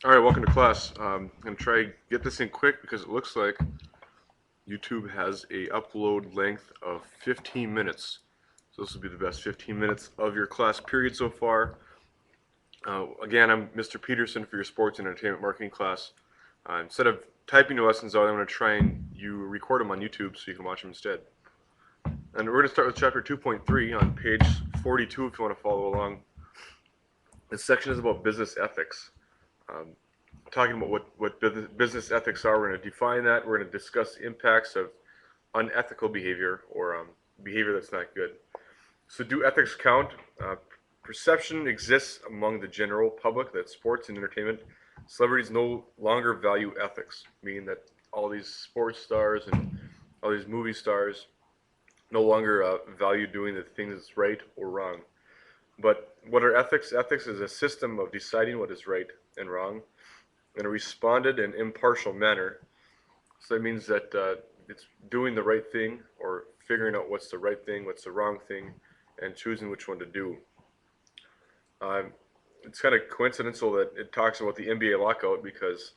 All right, welcome to class. I'm gonna try get this in quick because it looks like YouTube has a upload length of 15 minutes. So this will be the best 15 minutes of your class period so far. Again, I'm Mr. Pederson for your sports and entertainment marketing class. Instead of typing the lessons out, I'm going to try and you record them on YouTube so you can watch them instead. And we're going to start with chapter 2.3 on page 42 if you want to follow along. This section is about business ethics. Um, Talking about what business ethics are. We're going to define that. We're going to discuss the impacts of unethical behavior or behavior that's not good. So, do ethics count? Perception exists among the general public that sports and entertainment celebrities no longer value ethics, meaning that all these sports stars and all these movie stars no longer value doing the things that's right or wrong. But what are ethics? Ethics is a system of deciding what is right and wrong in a responded and impartial manner. So that means that it's doing the right thing or figuring out what's the right thing, what's the wrong thing, and choosing which one to do. Um, it's kind of coincidental that it talks about the NBA lockout because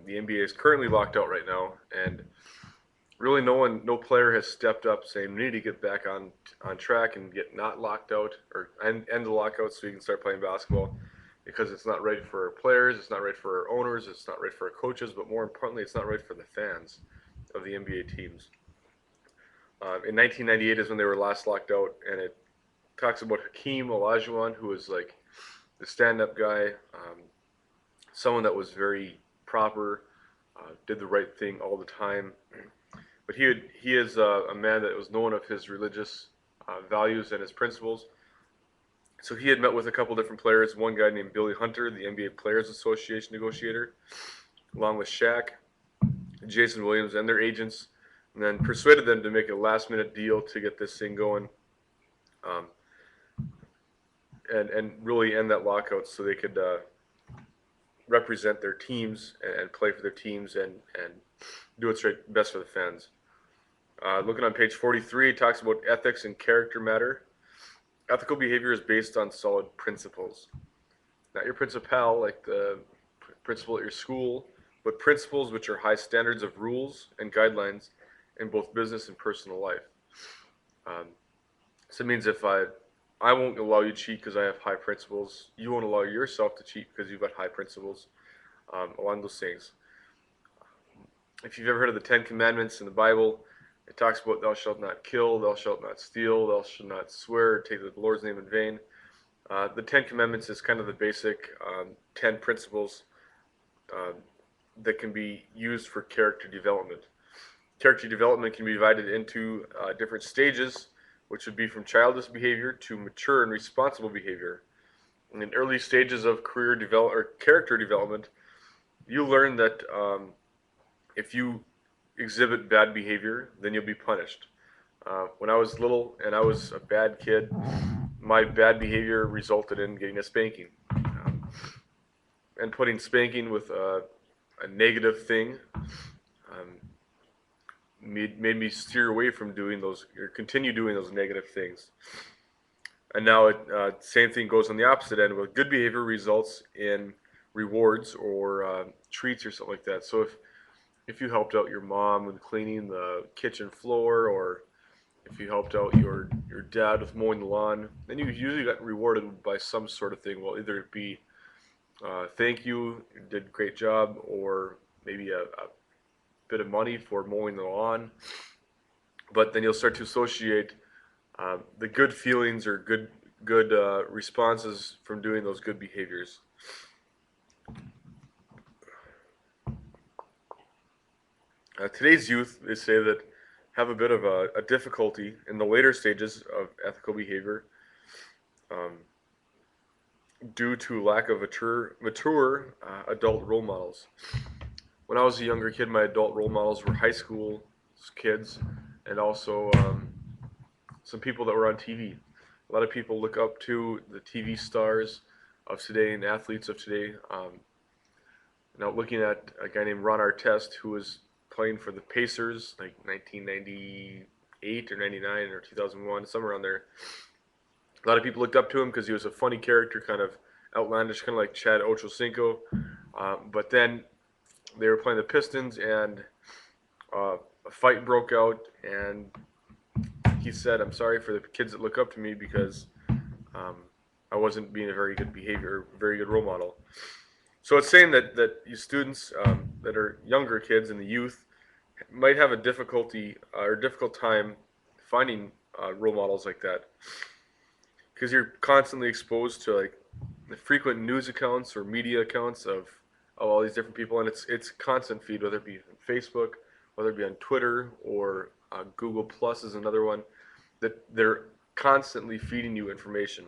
the NBA is currently locked out right now, and really no player has stepped up saying we need to get back on track and get not locked out or end the lockout so we can start playing basketball because it's not right for our players, it's not right for our owners, it's not right for our coaches, but more importantly, it's not right for the fans of the NBA teams. In 1998 is when they were last locked out, and it talks about Hakeem Olajuwon, who was like the stand-up guy, someone that was very proper, did the right thing all the time. But he is a man that was known of his religious values and his principles. So he had met with a couple different players. One guy named Billy Hunter, the NBA Players Association negotiator, along with Shaq, Jason Williams, and their agents, and then persuaded them to make a last-minute deal to get this thing going, um, and really end that lockout so they could represent their teams and play for their teams and do what's right, best for the fans. Looking on page 43, it talks about ethics and character matter. Ethical behavior is based on solid principles. Not your principal, like the principal at your school, but principles which are high standards of rules and guidelines in both business and personal life. Um, so it means if I won't allow you to cheat because I have high principles, you won't allow yourself to cheat because you've got high principles, along those things. If you've ever heard of the Ten Commandments in the Bible, it talks about thou shalt not kill, thou shalt not steal, thou shalt not swear, take the Lord's name in vain. The Ten Commandments is kind of the basic 10 principles uh, that can be used for character development. Character development can be divided into different stages, which would be from childish behavior to mature and responsible behavior. And in early stages of career develop or character development, you learn that if you exhibit bad behavior, then you'll be punished. When I was little and I was a bad kid, my bad behavior resulted in getting a spanking. And putting spanking with a negative thing made me steer away from doing those or continue doing those negative things. And now same thing goes on the opposite end. With good behavior results in rewards or treats or something like that. So if you helped out your mom with cleaning the kitchen floor, or if you helped out your dad with mowing the lawn, then you usually got rewarded by some sort of thing. Well, either it be thank you did a great job, or maybe a bit of money for mowing the lawn. But then you'll start to associate the good feelings or good responses from doing those good behaviors. Today's youth, they say that have a bit of a difficulty in the later stages of ethical behavior um, due to lack of mature adult role models. When I was a younger kid, my adult role models were high school kids and also some people that were on TV. A lot of people look up to the TV stars of today and athletes of today. Now, looking at a guy named Ron Artest, who was playing for the Pacers, like 1998 or 99 or 2001, somewhere around there. A lot of people looked up to him because he was a funny character, kind of outlandish, kind of like Chad Ochocinco. But then they were playing the Pistons, and a fight broke out, and he said, "I'm sorry for the kids that look up to me because um, I wasn't being a very good behavior, very good role model." So it's saying that you students that are younger kids and the youth might have a difficult time finding role models like that, because you're constantly exposed to like the frequent news accounts or media accounts of all these different people, and it's constant feed, whether it be on Facebook, whether it be on Twitter, or Google Plus is another one, that they're constantly feeding you information,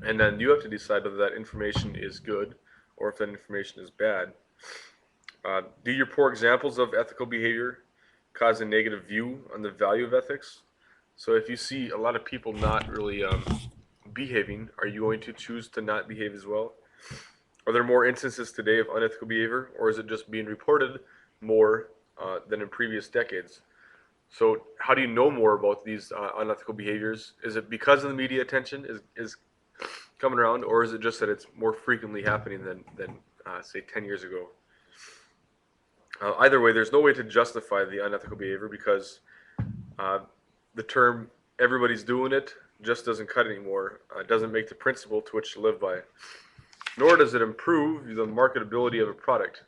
and then you have to decide whether that information is good or if that information is bad. Do your poor examples of ethical behavior cause a negative view on the value of ethics? So if you see a lot of people not really behaving, are you going to choose to not behave as well? Are there more instances today of unethical behavior, or is it just being reported more than in previous decades? So how do you know more about these unethical behaviors? Is it because of the media attention is coming around, or is it just that it's more frequently happening than say 10 years ago? Either way, there's no way to justify the unethical behavior, because uh, the term "everybody's doing it" just doesn't cut anymore. It doesn't make the principle to which to live by, nor does it improve the marketability of a product.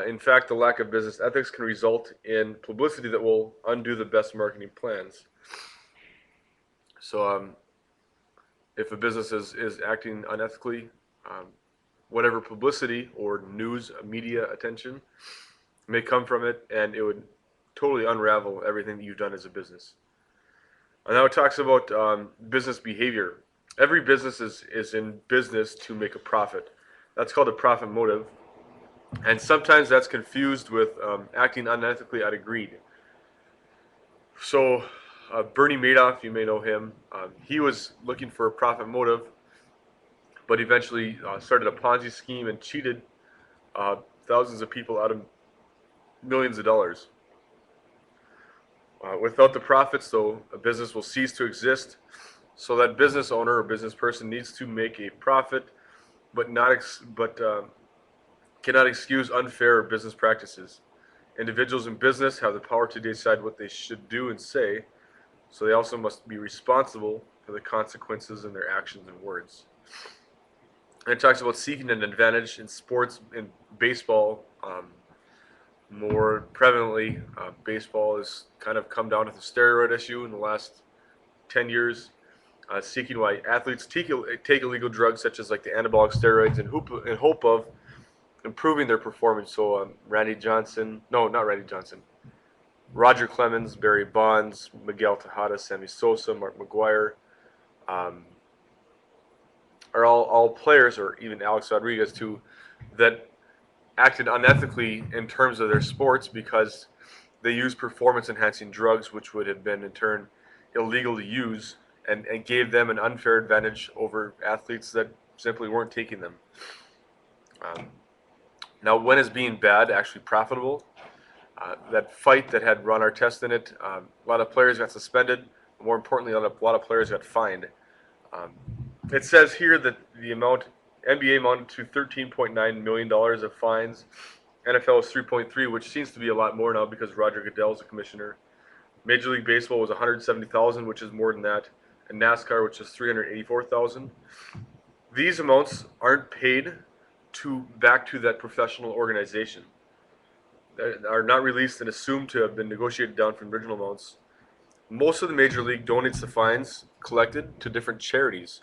In fact, the lack of business ethics can result in publicity that will undo the best marketing plans. So, if a business is acting unethically, um, whatever publicity or news, media attention may come from it, and it would totally unravel everything that you've done as a business. And now it talks about business behavior. Every business is in business to make a profit. That's called a profit motive. And sometimes that's confused with acting unethically out of greed. So, Bernie Madoff, you may know him, he was looking for a profit motive, but eventually started a Ponzi scheme and cheated uh, thousands of people out of millions of dollars. Without the profits, though, a business will cease to exist. So that business owner or business person needs to make a profit, but cannot excuse unfair business practices. Individuals in business have the power to decide what they should do and say, so they also must be responsible for the consequences in their actions and words. And it talks about seeking an advantage in sports, in baseball. More prevalently, baseball has kind of come down with the steroid issue in the last 10 years, seeking why athletes take illegal drugs such as like the anabolic steroids in hope of improving their performance. So Randy Johnson, no, not Randy Johnson, Roger Clemens, Barry Bonds, Miguel Tejada, Sammy Sosa, Mark McGwire, um, are all players, or even Alex Rodriguez too, that acted unethically in terms of their sports because they used performance-enhancing drugs, which would have been in turn illegal to use, and gave them an unfair advantage over athletes that simply weren't taking them. Um, Now, when is being bad actually profitable? That fight that had Ron Artest in it, a lot of players got suspended. More importantly, a lot of players got fined. Um, it says here that the amount NBA amounted to $13.9 million of fines. NFL is 3.3, which seems to be a lot more now because Roger Goodell is a commissioner. Major League Baseball was 170,000, which is more than that, and NASCAR, which is 384,000. These amounts aren't paid back to that professional organization. They are not released and assumed to have been negotiated down from original amounts. Most of the major league donates the fines collected to different charities.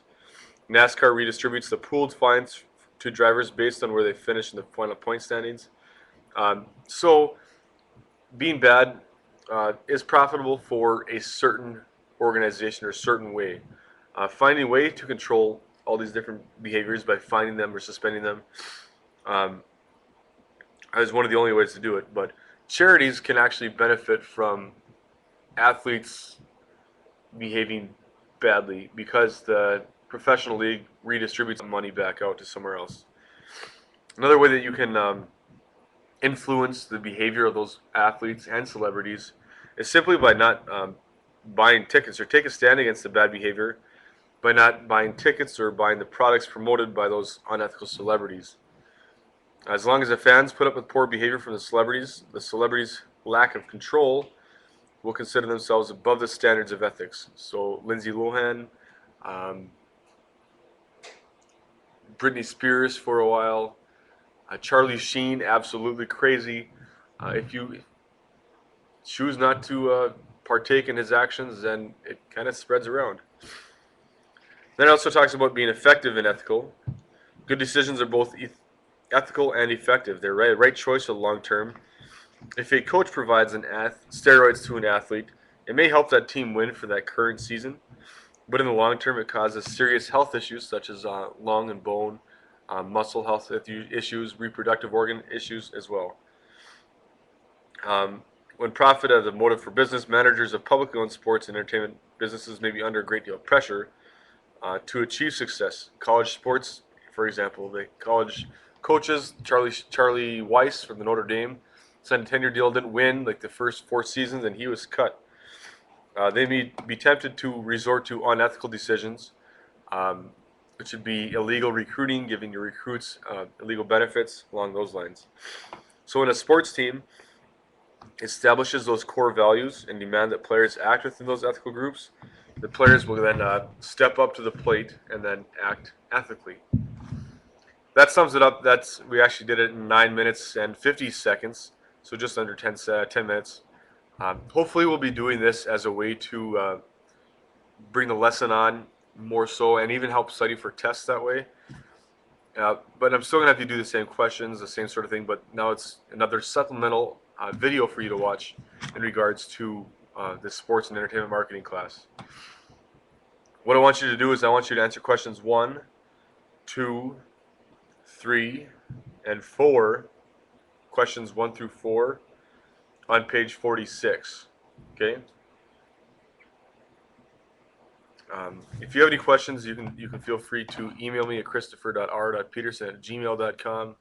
NASCAR redistributes the pooled fines to drivers based on where they finish in the final point standings. So being bad is profitable for a certain organization or certain way. Finding a way to control all these different behaviors by fining them or suspending them um, is one of the only ways to do it. But charities can actually benefit from athletes behaving badly because the professional league redistributes the money back out to somewhere else. Another way that you can influence the behavior of those athletes and celebrities is simply by not buying tickets, or take a stand against the bad behavior by not buying tickets or buying the products promoted by those unethical celebrities. As long as the fans put up with poor behavior from the celebrities' lack of control will consider themselves above the standards of ethics. So Lindsay Lohan, um, Britney Spears for a while, Charlie Sheen, absolutely crazy. If you choose not to partake in his actions, then it kind of spreads around. Then it also talks about being effective and ethical. Good decisions are both ethical and effective. They're right choice for the long term. If a coach provides steroids to an athlete, it may help that team win for that current season, but in the long term, it causes serious health issues such as lung and bone, muscle health issues, reproductive organ issues as well. When profit as a motive for business, managers of publicly owned sports and entertainment businesses may be under a great deal of pressure to achieve success. College sports, for example, the college coaches, Charlie Weiss from the Notre Dame, signed a 10-year deal, didn't win like the first 4 seasons, and he was cut. They may be tempted to resort to unethical decisions, which would be illegal recruiting, giving your recruits illegal benefits along those lines. So when a sports team establishes those core values and demand that players act within those ethical groups, the players will then step up to the plate and then act ethically. That sums it up. We actually did it in 9 minutes and 50 seconds, so just under 10 minutes. Hopefully we'll be doing this as a way to bring the lesson on more so and even help study for tests that way. But I'm still going to have to do the same questions, the same sort of thing, but now it's another supplemental video for you to watch in regards to the sports and entertainment marketing class. What I want you to do is I want you to answer questions 1, 2, 3, and 4, questions 1 through 4 on page 46, okay? If you have any questions, you can feel free to email me at christopher.r.pederson@gmail.com.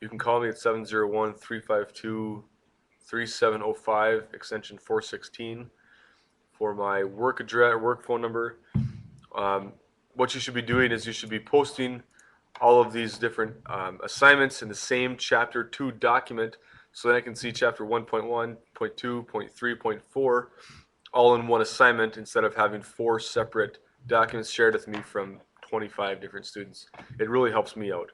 You can call me at 701-352-3705, extension 416, for my work address, work phone number. What you should be doing is you should be posting all of these different assignments in the same Chapter 2 document so that I can see Chapter 1.1, point 2, point 3, point 4 all in one assignment instead of having 4 separate documents shared with me from 25 different students. It really helps me out.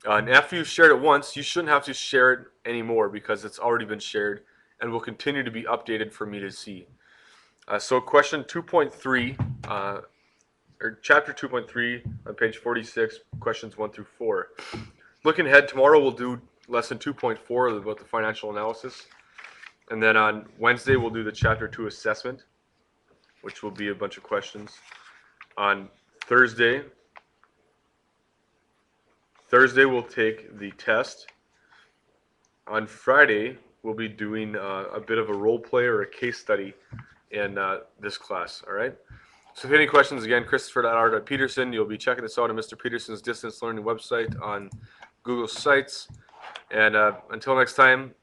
And after you've shared it once, you shouldn't have to share it anymore because it's already been shared and will continue to be updated for me to see. So question 2.3, or chapter 2.3 on page 46, questions 1 through 4. Looking ahead, tomorrow we'll do lesson 2.4 about the financial analysis. And then on Wednesday, we'll do the chapter 2 assessment, which will be a bunch of questions. On Thursday, we'll take the test. On Friday, we'll be doing a bit of a role play or a case study in this class, all right? So if you have any questions, again, christopher.r.pederson. You'll be checking this out on Mr. Pederson's distance learning website on Google Sites. And until next time,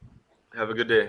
have a good day.